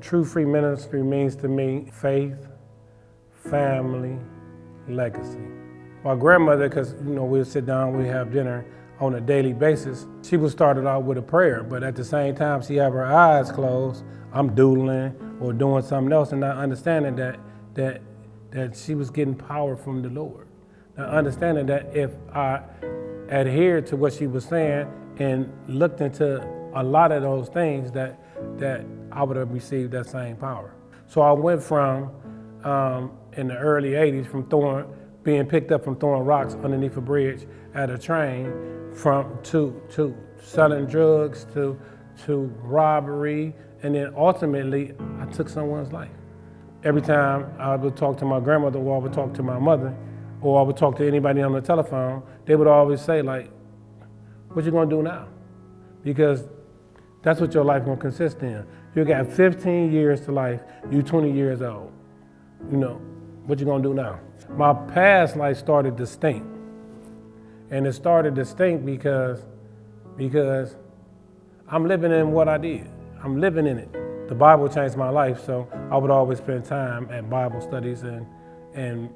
True Free Ministry means to me faith, family, legacy. My grandmother, because we'd sit down, we'd have dinner on a daily basis. She would start it out with a prayer, but at the same time, she have her eyes closed. I'm doodling or doing something else, and not understanding that she was getting power from the Lord. Now understanding that if I adhered to what she was saying and looked into a lot of those things, that I would have received that same power. So I went from, in the early 80s, from being picked up from throwing rocks underneath a bridge at a train, to selling drugs, to robbery, and then ultimately I took someone's life. Every time I would talk to my grandmother, or I would talk to my mother, or I would talk to anybody on the telephone, they would always say, like, what you gonna do now? Because that's what your life gonna consist in. You got 15 years to life, you 20 years old. What you gonna do now? My past life started to stink. And it started to stink because I'm living in what I did. I'm living in it. The Bible changed my life, so I would always spend time at Bible studies and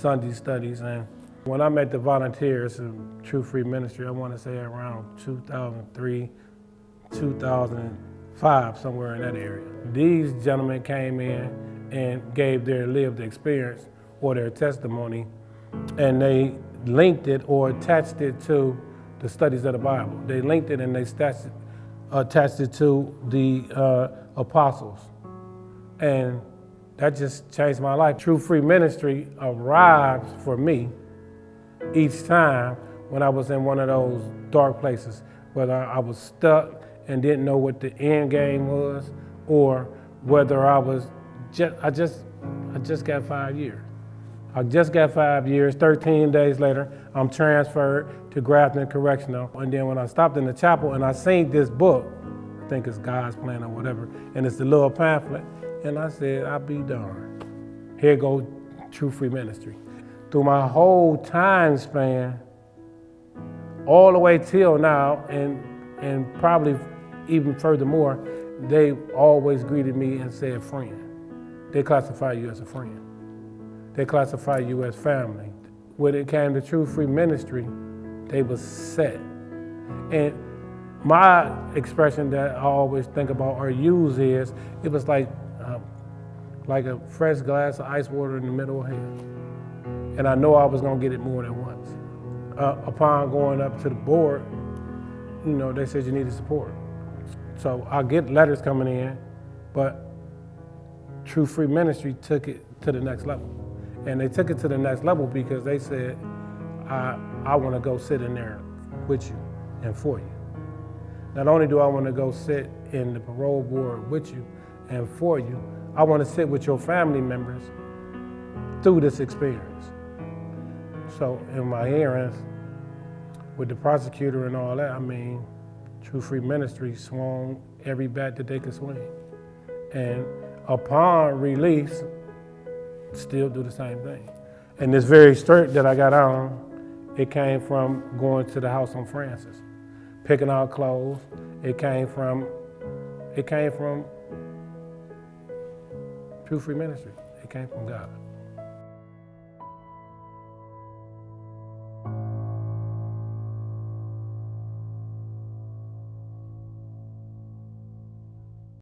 Sunday studies. And when I met the volunteers in True Free Ministry, I want to say around 2003, 2005, somewhere in that area. These gentlemen came in and gave their lived experience or their testimony, and they linked it or attached it to the studies of the Bible. They linked it and they attached it to the apostles. And that just changed my life. True Free Ministry arrived for me each time when I was in one of those dark places, whether I was stuck and didn't know what the end game was, or whether I just got 5 years. I just got 5 years, 13 days later, I'm transferred to Grafton Correctional. And then when I stopped in the chapel and I seen this book, I think it's God's Plan or whatever, and it's the little pamphlet, and I said, I'll be darned. Here goes True Free Ministry. Through my whole time span, all the way till now, and probably even furthermore, they always greeted me and said friend. They classify you as a friend. They classify you as family. When it came to True Free Ministry, they was set. And my expression that I always think about or use is, it was like a fresh glass of ice water in the middle of hell. And I know I was gonna get it more than once. Upon going up to the board, they said you needed support. So I get letters coming in, but True Free Ministry took it to the next level. And they took it to the next level because they said, I want to go sit in there with you and for you. Not only do I want to go sit in the parole board with you and for you, I want to sit with your family members through this experience. So in my hearings, with the prosecutor and all that, True Free Ministry swung every bat that they could swing. And upon release, still do the same thing. And this very shirt that I got on, it came from going to the house on Francis, picking out clothes. It came from True Free Ministry. It came from God.